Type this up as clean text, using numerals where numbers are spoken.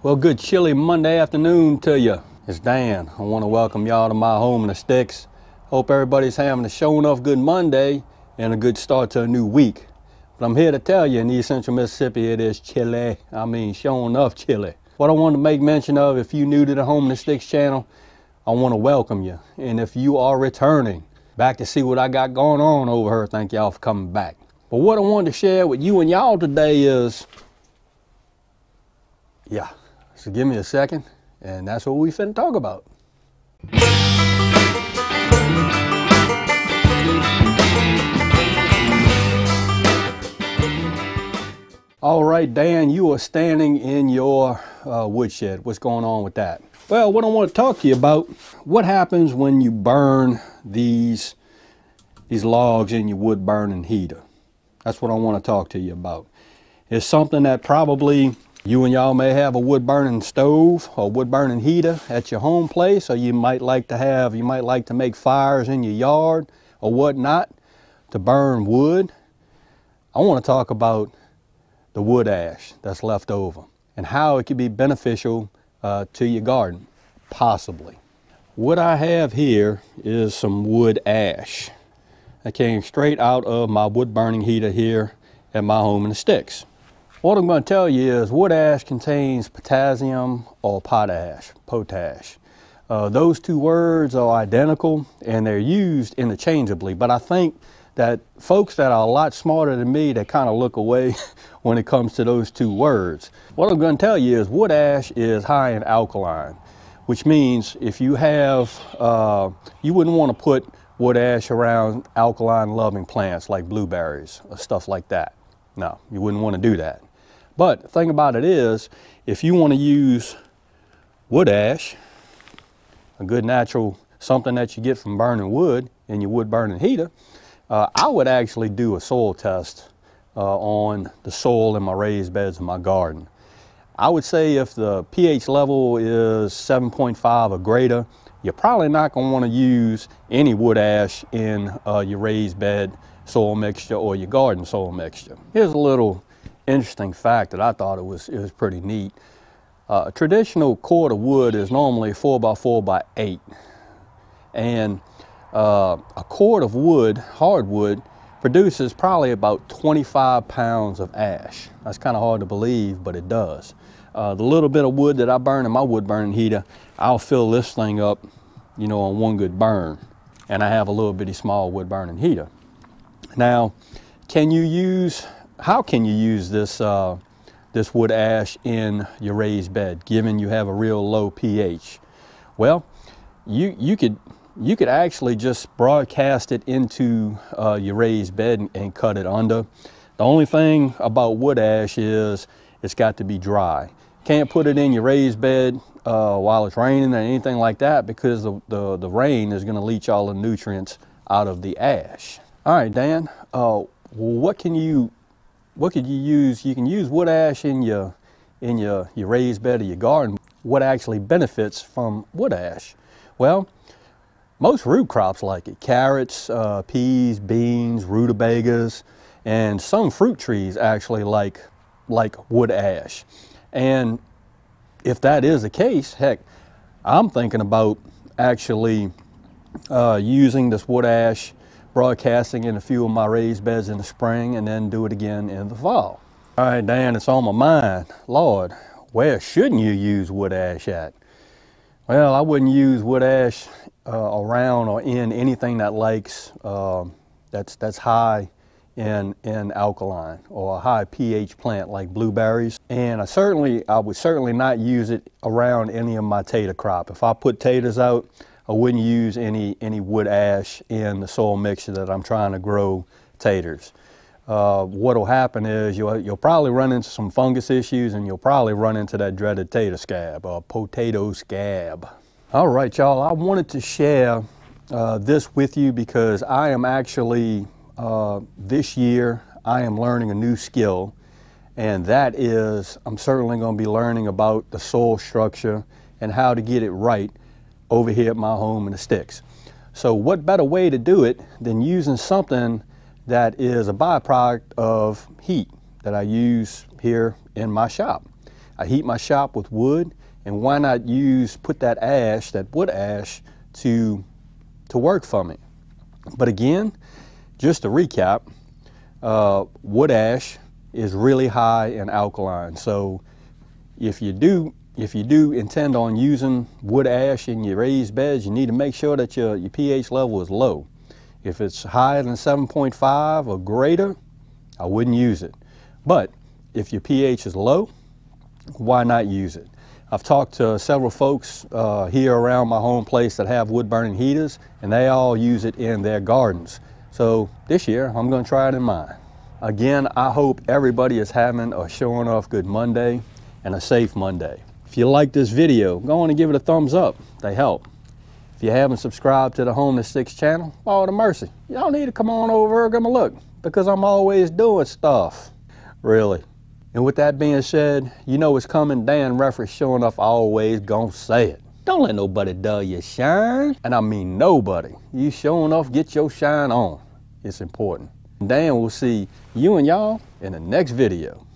Well, good chilly Monday afternoon to you. It's Dan. I want to welcome y'all to my home in the sticks. Hope everybody's having a show enough good Monday and a good start to a new week. But I'm here to tell you in East Central Mississippi it is chilly. I mean, sure enough chilly. What I want to make mention of, if you're new to the Home in the Sticks channel, I want to welcome you. And if you are returning back to see what I got going on over here, thank y'all for coming back. But what I wanted to share with you and y'all today is, so give me a second, and that's what we finna talk about. All right, Dan, you are standing in your woodshed. What's going on with that? Well, what I want to talk to you about, what happens when you burn these logs in your wood burning heater. That's what I want to talk to you about. It's something that probably you and y'all may have a wood burning stove or wood burning heater at your home place, or you might like to make fires in your yard or whatnot to burn wood. I want to talk about the wood ash that's left over and how it could be beneficial to your garden, possibly. What I have here is some wood ash that came straight out of my wood burning heater here at my home in the sticks. What I'm going to tell you is wood ash contains potassium or potash. Those two words are identical and they're used interchangeably, but I think that folks that are a lot smarter than me, they kind of look away when it comes to those two words. What I'm going to tell you is wood ash is high in alkaline, which means if you have, you wouldn't want to put wood ash around alkaline loving plants like blueberries or stuff like that. No, you wouldn't want to do that. But the thing about it is, if you want to use wood ash, a good natural, something that you get from burning wood in your wood burning heater, I would actually do a soil test on the soil in my raised beds in my garden. I would say if the pH level is 7.5 or greater, you're probably not going to want to use any wood ash in your raised bed soil mixture or your garden soil mixture. Here's a little interesting fact that I thought it was pretty neat. A traditional cord of wood is normally 4 by 4 by 8, and a cord of wood, hardwood, produces probably about 25 pounds of ash. That's kind of hard to believe, but it does. The little bit of wood that I burn in my wood burning heater, I'll fill this thing up, you know, on one good burn. And I have a little bitty small wood burning heater. Now, how can you use this this wood ash in your raised bed, given you have a real low pH? Well, you could actually just broadcast it into your raised bed and cut it under. The only thing about wood ash is it's got to be dry. Can't put it in your raised bed while it's raining or anything like that, because the rain is going to leach all the nutrients out of the ash. All right, Dan, what could you use? You can use wood ash in your raised bed or your garden. What actually benefits from wood ash? Well, most root crops like it. Carrots, peas, beans, rutabagas, and some fruit trees actually like wood ash. And if that is the case, heck, I'm thinking about actually using this wood ash, broadcasting in a few of my raised beds in the spring, and then do it again in the fall. All right, Dan, it's on my mind. Lord, where shouldn't you use wood ash at? Well, I wouldn't use wood ash around or in anything that likes that's high in alkaline or a high pH plant like blueberries. And I would certainly not use it around any of my tater crop. If I put taters out, I wouldn't use any wood ash in the soil mixture that I'm trying to grow taters. What will happen is you'll probably run into some fungus issues, and you'll probably run into that dreaded tater scab or potato scab. All right, y'all, I wanted to share this with you because I am actually, this year, I am learning a new skill, and that is I'm certainly going to be learning about the soil structure and how to get it right over here at my home in the sticks. So what better way to do it than using something that is a byproduct of heat that I use here in my shop. I heat my shop with wood, and why not put that ash, that wood ash, to work for me. But again, just to recap, wood ash is really high in alkaline. So if you do intend on using wood ash in your raised beds, you need to make sure that your pH level is low. If it's higher than 7.5 or greater, I wouldn't use it. But if your pH is low, why not use it? I've talked to several folks here around my home place that have wood burning heaters, and they all use it in their gardens. So this year, I'm going to try it in mine. Again, I hope everybody is having a showing off good Monday and a safe Monday. If you like this video, go on and give it a thumbs up. They help. If you haven't subscribed to the Home to Six channel, oh, the mercy. Y'all need to come on over and give me a look, because I'm always doing stuff. Really. And with that being said, you know what's coming. Dan Reference showing off, always gonna say it. Don't let nobody dull your shine. And I mean nobody. You showing off, get your shine on. It's important. Dan will see you and y'all in the next video.